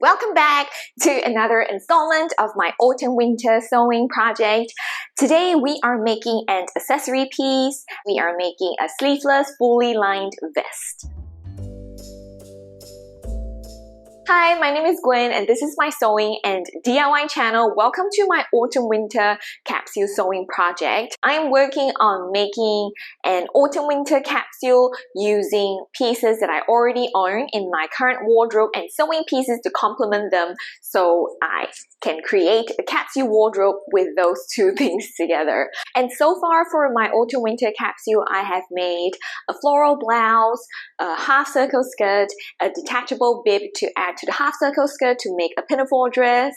Welcome back to another installment of my autumn-winter sewing project. Today we are making an accessory piece. We are making a sleeveless, fully lined vest. Hi, my name is Gwen and this is my sewing and DIY channel. Welcome to my autumn-winter capsule sewing project. I'm working on making an autumn-winter capsule using pieces that I already own in my current wardrobe and sewing pieces to complement them so I can create a capsule wardrobe with those two things together. And so far for my autumn-winter capsule, I have made a floral blouse, a half circle skirt, a detachable bib to add to the half circle skirt to make a pinafore dress,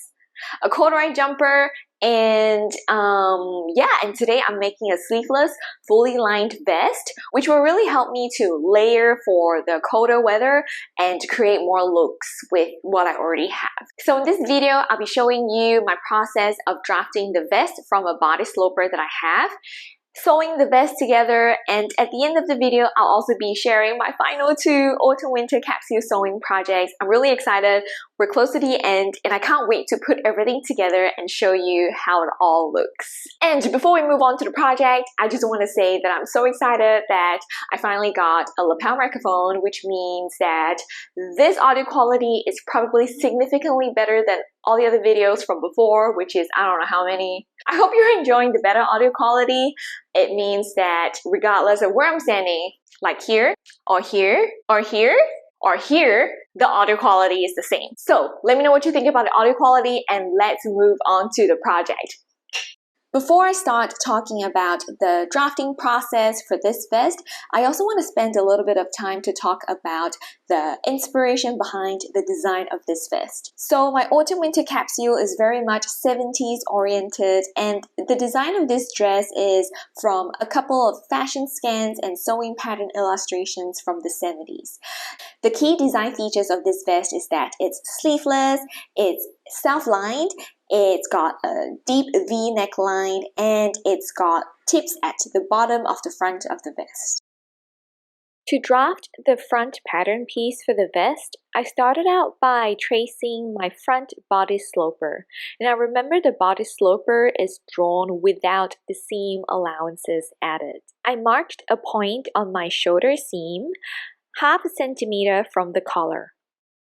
a corduroy jumper, and and today I'm making a sleeveless, fully lined vest, which will really help me to layer for the colder weather and to create more looks with what I already have. So in this video, I'll be showing you my process of drafting the vest from a bodice sloper that I have, sewing the vest together, and at the end of the video, I'll also be sharing my final two autumn-winter capsule sewing projects. I'm really excited. We're close to the end, and I can't wait to put everything together and show you how it all looks. And before we move on to the project, I just want to say that I'm so excited that I finally got a lapel microphone, which means that this audio quality is probably significantly better than all the other videos from before, which is I don't know how many. I hope you're enjoying the better audio quality. It means that regardless of where I'm standing, like here, or here, or here, or here, the audio quality is the same. So let me know what you think about the audio quality and let's move on to the project. Before I start talking about the drafting process for this vest, I also want to spend a little bit of time to talk about the inspiration behind the design of this vest. So my autumn-winter capsule is very much 70s oriented, and the design of this dress is from a couple of fashion scans and sewing pattern illustrations from the 70s. The key design features of this vest is that it's sleeveless, it's self-lined, it's got a deep V neckline, and it's got tips at the bottom of the front of the vest. To draft the front pattern piece for the vest, I started out by tracing my front bodice sloper. And I remember the bodice sloper is drawn without the seam allowances added. I marked a point on my shoulder seam, half a centimeter from the collar.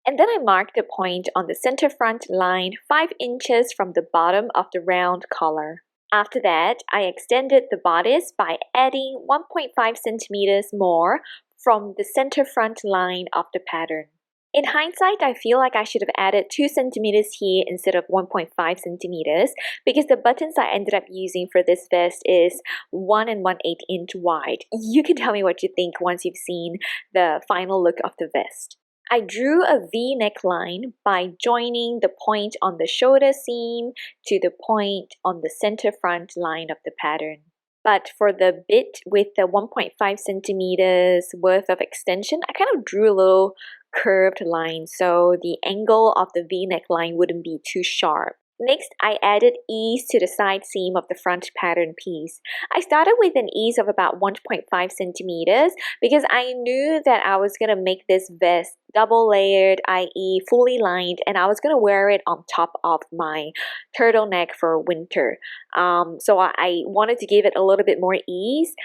And then I marked the point on the center front line 5 inches from the bottom of the round collar. After that, I extended the bodice by adding 1.5 centimeters more from the center front line of the pattern. In hindsight, I feel like I should have added 2 centimeters here instead of 1.5 centimeters because the buttons I ended up using for this vest is 1 1/8 inch wide. You can tell me what you think once you've seen the final look of the vest. I drew a V neckline by joining the point on the shoulder seam to the point on the center front line of the pattern. But for the bit with the 1.5 centimeters worth of extension, I kind of drew a little curved line so the angle of the V neckline wouldn't be too sharp. Next, I added ease to the side seam of the front pattern piece. I started with an ease of about 1.5 centimeters because I knew that I was going to make this vest double layered, i.e. fully lined, and I was going to wear it on top of my turtleneck for winter. So I wanted to give it a little bit more ease.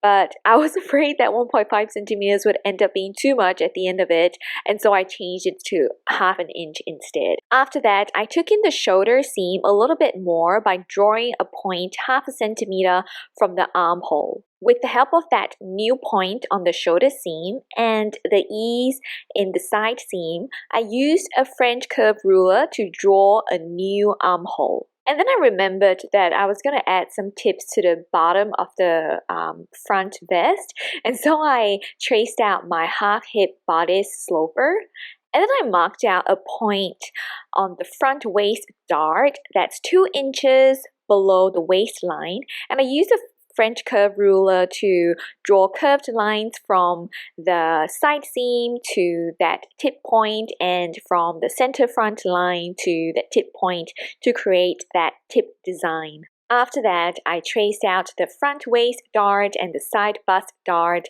But I was afraid that 1.5 centimeters would end up being too much at the end of it, and so I changed it to half an inch instead. After that, I took in the shoulder seam a little bit more by drawing a point half a centimeter from the armhole. With the help of that new point on the shoulder seam and the ease in the side seam, I used a French curve ruler to draw a new armhole. And then I remembered that I was going to add some tips to the bottom of the front vest. And so I traced out my half hip bodice sloper. And then I marked out a point on the front waist dart that's 2 inches below the waistline. And I used a French curve ruler to draw curved lines from the side seam to that tip point and from the center front line to the tip point to create that tip design. After that, I traced out the front waist dart and the side bust dart,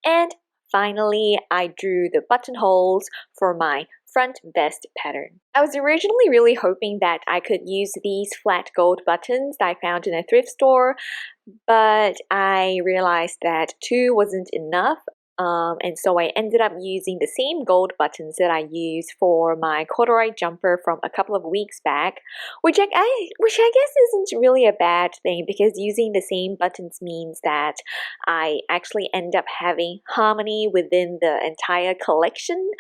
and Finally, I drew the buttonholes for my front vest pattern. I was originally really hoping that I could use these flat gold buttons that I found in a thrift store, but I realized that 2 wasn't enough. And so I ended up using the same gold buttons that I used for my corduroy jumper from a couple of weeks back, which I guess isn't really a bad thing, because using the same buttons means that I actually end up having harmony within the entire collection.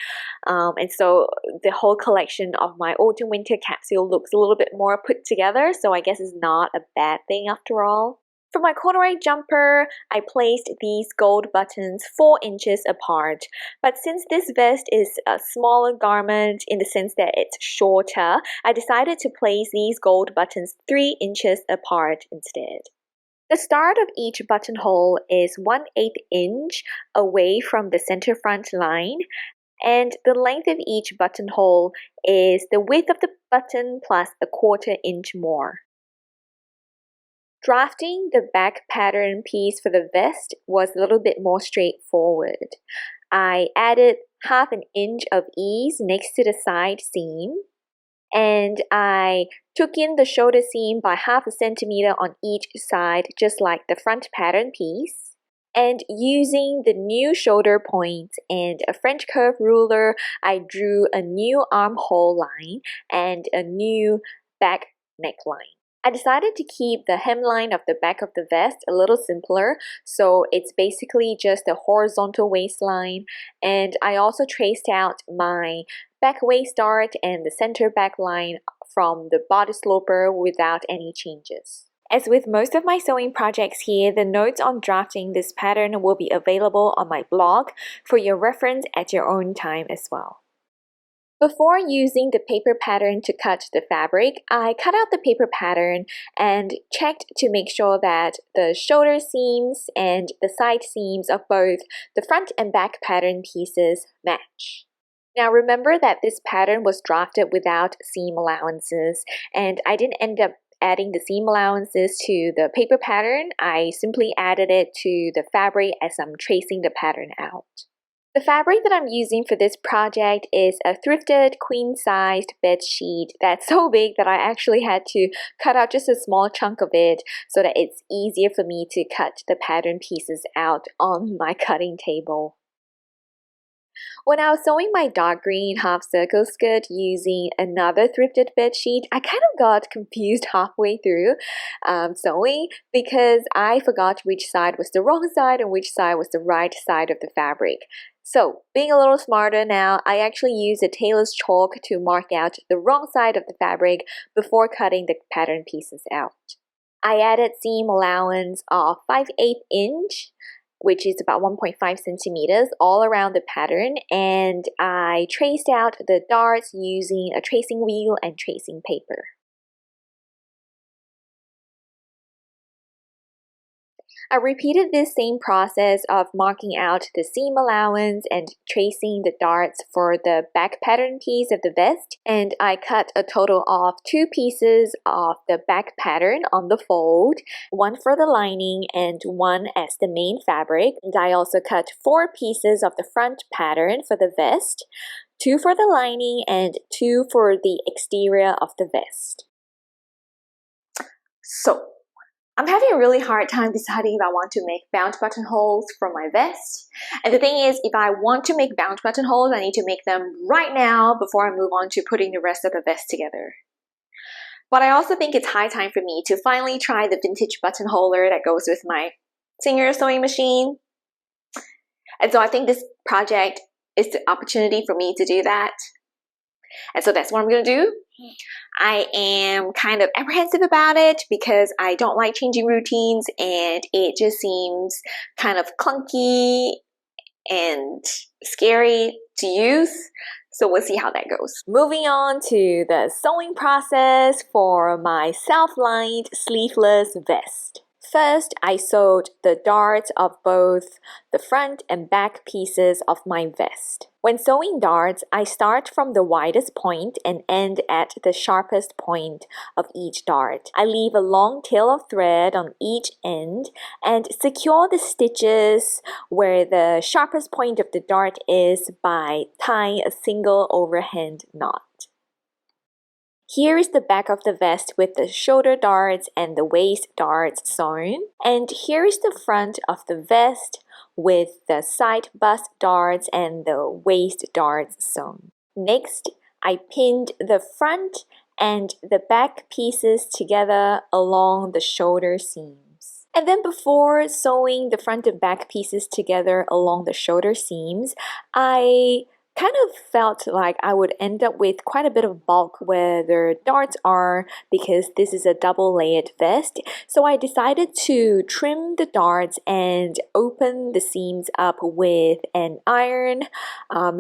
And so the whole collection of my autumn-winter capsule looks a little bit more put together, so I guess it's not a bad thing after all. For my corduroy jumper, I placed these gold buttons 4 inches apart. But since this vest is a smaller garment in the sense that it's shorter, I decided to place these gold buttons 3 inches apart instead. The start of each buttonhole is 1/8 inch away from the center front line, and the length of each buttonhole is the width of the button plus 1/4 inch more. Drafting the back pattern piece for the vest was a little bit more straightforward. I added 1/2 inch of ease next to the side seam, and I took in the shoulder seam by 1/2 centimeter on each side, just like the front pattern piece. And using the new shoulder points and a French curve ruler, I drew a new armhole line and a new back neckline. I decided to keep the hemline of the back of the vest a little simpler, so it's basically just a horizontal waistline, and I also traced out my back waist dart and the center back line from the bodice sloper without any changes. As with most of my sewing projects here, the notes on drafting this pattern will be available on my blog for your reference at your own time as well. Before using the paper pattern to cut the fabric, I cut out the paper pattern and checked to make sure that the shoulder seams and the side seams of both the front and back pattern pieces match. Now remember that this pattern was drafted without seam allowances, and I didn't end up adding the seam allowances to the paper pattern. I simply added it to the fabric as I'm tracing the pattern out. The fabric that I'm using for this project is a thrifted queen-sized bed sheet that's so big that I actually had to cut out just a small chunk of it so that it's easier for me to cut the pattern pieces out on my cutting table. When I was sewing my dark green half circle skirt using another thrifted bedsheet, I kind of got confused halfway through sewing because I forgot which side was the wrong side and which side was the right side of the fabric. So, being a little smarter now, I actually use a tailor's chalk to mark out the wrong side of the fabric before cutting the pattern pieces out. I added seam allowance of 5/8 inch, which is about 1.5 centimeters all around the pattern, and I traced out the darts using a tracing wheel and tracing paper. I repeated this same process of marking out the seam allowance and tracing the darts for the back pattern piece of the vest, and I cut a total of 2 pieces of the back pattern on the fold, one for the lining and one as the main fabric, and I also cut 4 pieces of the front pattern for the vest, 2 for the lining and 2 for the exterior of the vest. So, I'm having a really hard time deciding if I want to make bound buttonholes for my vest. And the thing is, if I want to make bound buttonholes, I need to make them right now before I move on to putting the rest of the vest together. But I also think it's high time for me to finally try the vintage buttonholer that goes with my Singer sewing machine. And so I think this project is the opportunity for me to do that. And so that's what I'm going to do. I am kind of apprehensive about it because I don't like changing routines and it just seems kind of clunky and scary to use. So we'll see how that goes. Moving on to the sewing process for my self-lined sleeveless vest. First, I sewed the darts of both the front and back pieces of my vest. When sewing darts, I start from the widest point and end at the sharpest point of each dart. I leave a long tail of thread on each end and secure the stitches where the sharpest point of the dart is by tying a single overhand knot. Here is the back of the vest with the shoulder darts and the waist darts sewn. And here is the front of the vest with the side bust darts and the waist darts sewn. Next, I pinned the front and the back pieces together along the shoulder seams. And then before sewing the front and back pieces together along the shoulder seams, I kind of felt like I would end up with quite a bit of bulk where the darts are because this is a double layered vest. So I decided to trim the darts and open the seams up with an iron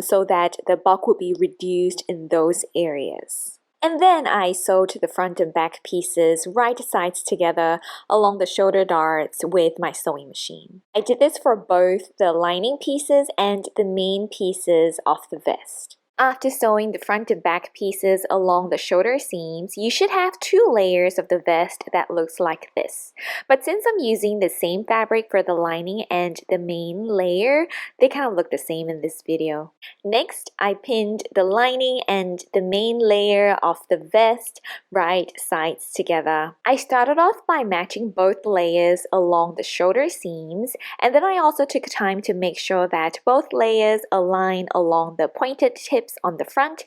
so that the bulk would be reduced in those areas. And then I sewed the front and back pieces right sides together along the shoulder darts with my sewing machine. I did this for both the lining pieces and the main pieces of the vest. After sewing the front and back pieces along the shoulder seams, you should have 2 layers of the vest that looks like this. But since I'm using the same fabric for the lining and the main layer, they kind of look the same in this video. Next, I pinned the lining and the main layer of the vest right sides together. I started off by matching both layers along the shoulder seams, and then I also took time to make sure that both layers align along the pointed tips on the front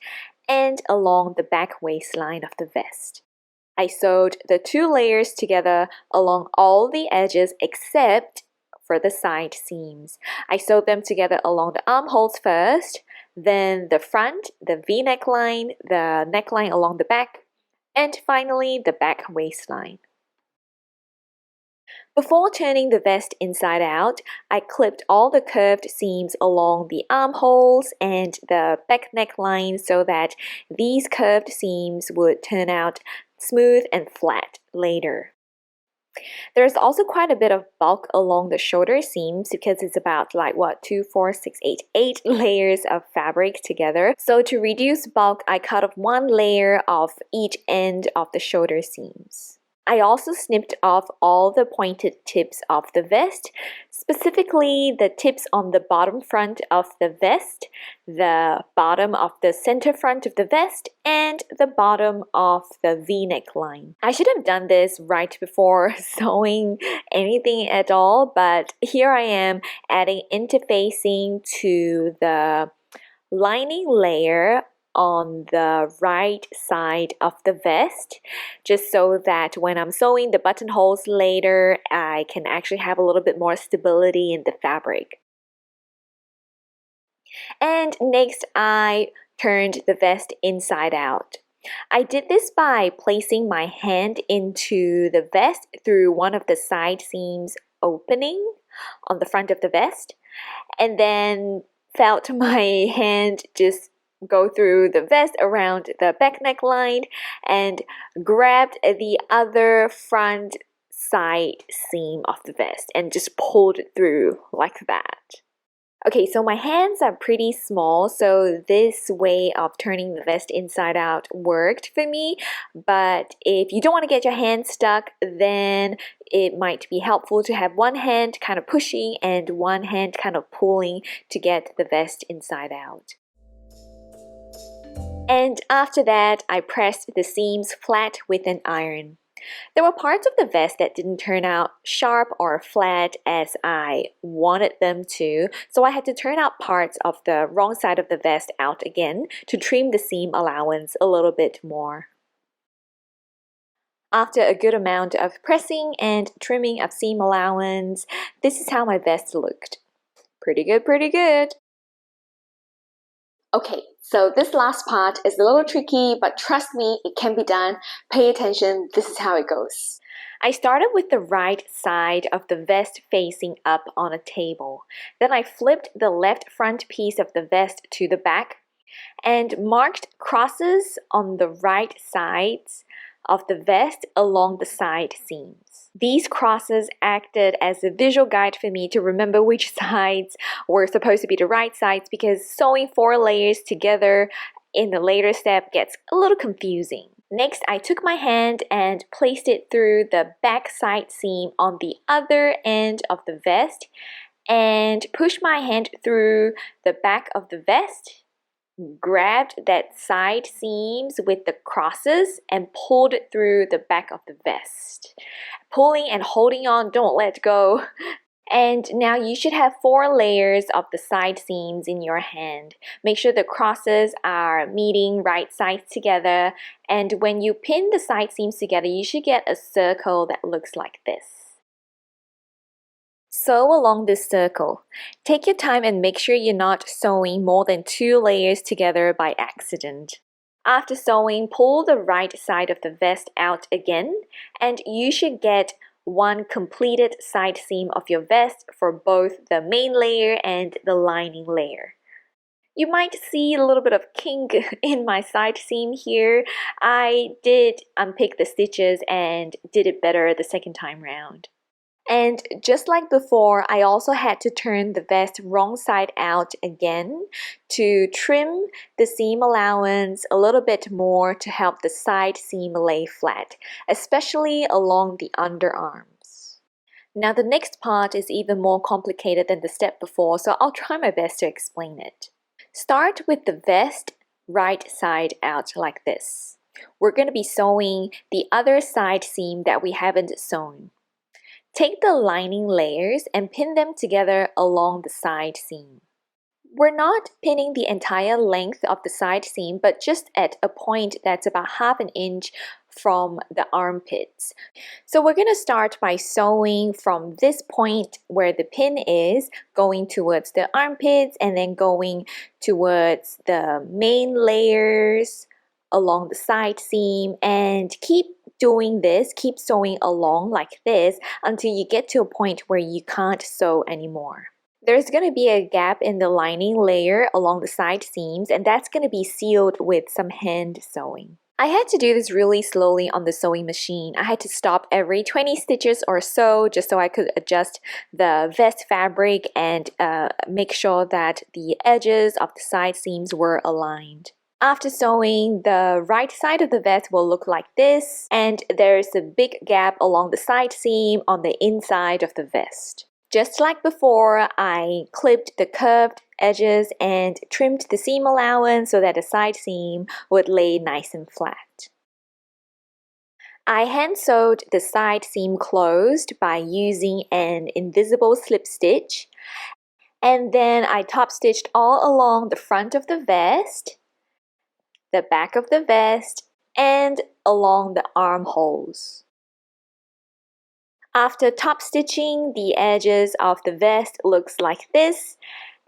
and along the back waistline of the vest. I sewed the 2 layers together along all the edges except for the side seams. I sewed them together along the armholes first, then the front, the V neckline, the neckline along the back, and finally the back waistline. Before turning the vest inside out, I clipped all the curved seams along the armholes and the back neckline so that these curved seams would turn out smooth and flat later. There's also quite a bit of bulk along the shoulder seams because it's about 2, 4, 6, 8 layers of fabric together. So to reduce bulk, I cut off 1 layer of each end of the shoulder seams. I also snipped off all the pointed tips of the vest, specifically the tips on the bottom front of the vest, the bottom of the center front of the vest, and the bottom of the V neckline. I should have done this right before sewing anything at all, but here I am adding interfacing to the lining layer on the right side of the vest, just so that when I'm sewing the buttonholes later, I can actually have a little bit more stability in the fabric. And next, I turned the vest inside out. I did this by placing my hand into the vest through one of the side seams opening on the front of the vest, and then felt my hand just go through the vest around the back neckline and grabbed the other front side seam of the vest and just pulled it through like that. Okay, so my hands are pretty small, so this way of turning the vest inside out worked for me. But if you don't want to get your hand stuck, then it might be helpful to have one hand kind of pushing and one hand kind of pulling to get the vest inside out. And after that, I pressed the seams flat with an iron. There were parts of the vest that didn't turn out sharp or flat as I wanted them to, so I had to turn out parts of the wrong side of the vest out again to trim the seam allowance a little bit more. After a good amount of pressing and trimming of seam allowance, this is how my vest looked. Pretty good, pretty good. Okay, so this last part is a little tricky, but trust me, it can be done. Pay attention, this is how it goes. I started with the right side of the vest facing up on a table. Then I flipped the left front piece of the vest to the back and marked crosses on the right sides of the vest along the side seams. These crosses acted as a visual guide for me to remember which sides were supposed to be the right sides, because sewing 4 layers together in the later step gets a little confusing. Next, I took my hand and placed it through the back side seam on the other end of the vest and pushed my hand through the back of the vest, grabbed that side seams with the crosses and pulled it through the back of the vest. Pulling and holding on, don't let go. And now you should have 4 layers of the side seams in your hand. Make sure the crosses are meeting right sides together, and when you pin the side seams together, you should get a circle that looks like this. Sew along this circle. Take your time and make sure you're not sewing more than 2 layers together by accident. After sewing, pull the right side of the vest out again, and you should get 1 completed side seam of your vest for both the main layer and the lining layer. You might see a little bit of kink in my side seam here. I did unpick the stitches and did it better the second time round. And just like before, I also had to turn the vest wrong side out again to trim the seam allowance a little bit more to help the side seam lay flat, especially along the underarms. Now the next part is even more complicated than the step before, so I'll try my best to explain it. Start with the vest right side out like this. We're going to be sewing the other side seam that we haven't sewn. Take the lining layers and pin them together along the side seam. We're not pinning the entire length of the side seam, but just at a point that's about ½ an inch from the armpits. So we're going to start by sewing from this point where the pin is, going towards the armpits and then going towards the main layers along the side seam, and keep doing this, keep sewing along like this until you get to a point where you can't sew anymore. There's going to be a gap in the lining layer along the side seams, and that's going to be sealed with some hand sewing. I had to do this really slowly on the sewing machine. I had to stop every 20 stitches or so just so I could adjust the vest fabric and make sure that the edges of the side seams were aligned. After sewing, the right side of the vest will look like this, and there's a big gap along the side seam on the inside of the vest. Just like before, I clipped the curved edges and trimmed the seam allowance so that the side seam would lay nice and flat. I hand sewed the side seam closed by using an invisible slip stitch, and then I top stitched all along the front of the vest, the back of the vest, and along the armholes. After top stitching, the edges of the vest looks like this,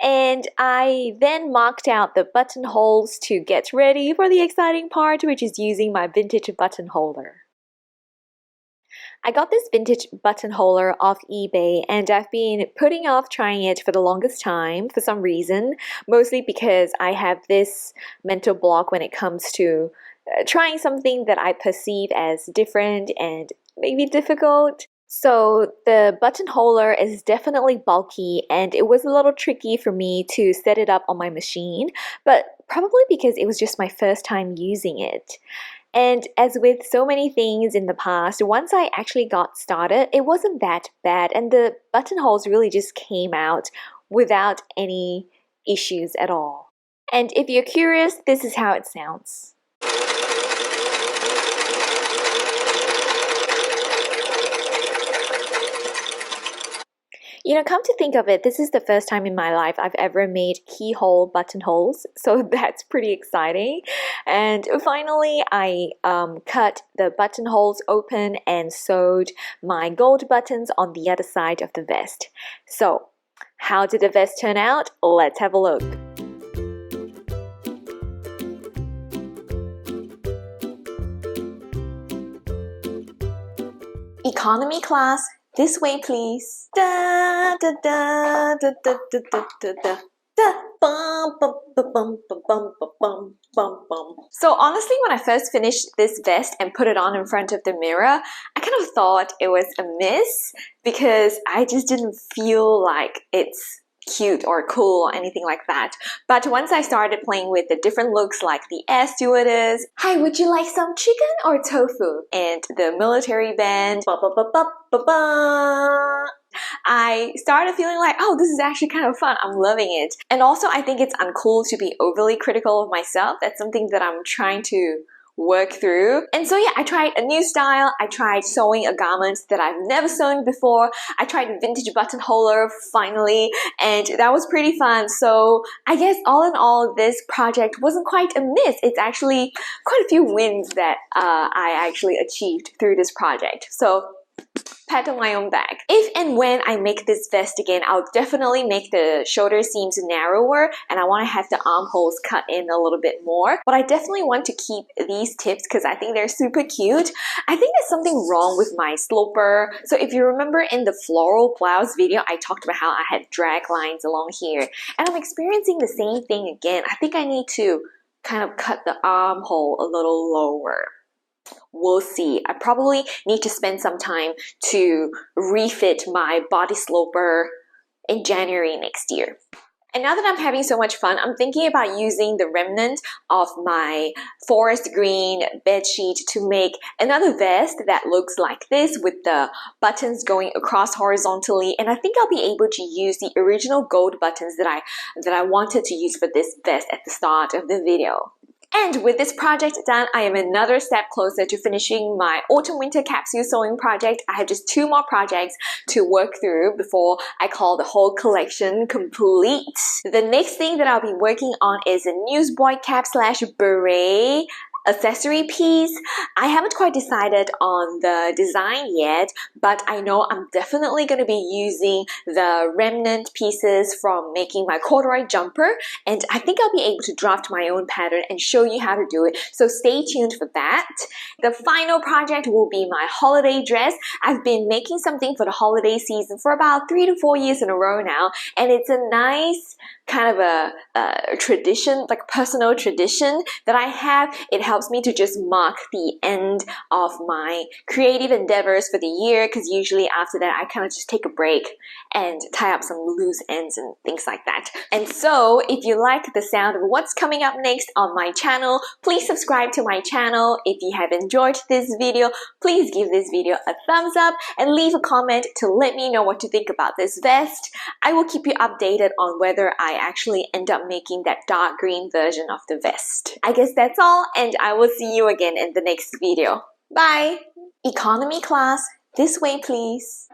and I then marked out the buttonholes to get ready for the exciting part, which is using my vintage buttonholer. I got this vintage buttonholer off eBay, and I've been putting off trying it for the longest time for some reason, mostly because I have this mental block when it comes to trying something that I perceive as different and maybe difficult. So the buttonholer is definitely bulky, and it was a little tricky for me to set it up on my machine, but probably because it was just my first time using it. And as with so many things in the past, once I actually got started, it wasn't that bad, and the buttonholes really just came out without any issues at all. And if you're curious, this is how it sounds. You know, come to think of it, this is the first time in my life I've ever made keyhole buttonholes, so that's pretty exciting. And finally, I cut the buttonholes open and sewed my gold buttons on the other side of the vest. So, how did the vest turn out? Let's have a look. Economy class, this way please. Da, da, da, da, da, da, da, da, da. Bum, bum, bum, bum, bum, bum, bum, bum, bum. So honestly, when I first finished this vest and put it on in front of the mirror, I kind of thought it was a miss because I just didn't feel like it's cute or cool or anything like that. But once I started playing with the different looks like the air stewardess, hi, would you like some chicken or tofu? And the military band, ba ba ba ba ba ba. I started feeling like, oh, this is actually kind of fun. I'm loving it. And also, I think it's uncool to be overly critical of myself. That's something that I'm trying to work through. And so yeah, I tried a new style. I tried sewing a garment that I've never sewn before. I tried a vintage buttonholer finally, and that was pretty fun. So I guess all in all, this project wasn't quite a miss. It's actually quite a few wins that I actually achieved through this project. So pat on my own back. If and when I make this vest again, I'll definitely make the shoulder seams narrower, and I want to have the armholes cut in a little bit more. But I definitely want to keep these tips because I think they're super cute. I think there's something wrong with my sloper. So if you remember in the floral blouse video, I talked about how I had drag lines along here, and I'm experiencing the same thing again. I think I need to kind of cut the armhole a little lower. We'll see. I probably need to spend some time to refit my body sloper in January next year. And now that I'm having so much fun, I'm thinking about using the remnant of my forest green bedsheet to make another vest that looks like this with the buttons going across horizontally. And I think I'll be able to use the original gold buttons that I wanted to use for this vest at the start of the video. And with this project done, I am another step closer to finishing my autumn-winter capsule sewing project. I have just 2 more projects to work through before I call the whole collection complete. The next thing that I'll be working on is a newsboy cap / beret accessory piece. I haven't quite decided on the design yet, but I know I'm definitely going to be using the remnant pieces from making my corduroy jumper, and I think I'll be able to draft my own pattern and show you how to do it, so stay tuned for that. The final project will be my holiday dress. I've been making something for the holiday season for about 3 to 4 years in a row now, and it's a nice kind of a tradition, like personal tradition that I have. It helps me to just mark the end of my creative endeavors for the year, because usually after that I kind of just take a break and tie up some loose ends and things like that. And so if you like the sound of what's coming up next on my channel, please subscribe to my channel. If you have enjoyed this video, please give this video a thumbs up and leave a comment to let me know what to think about this vest. I will keep you updated on whether I actually end up making that dark green version of the vest. I guess that's all, and I will see you again in the next video. Bye! Economy class, this way please.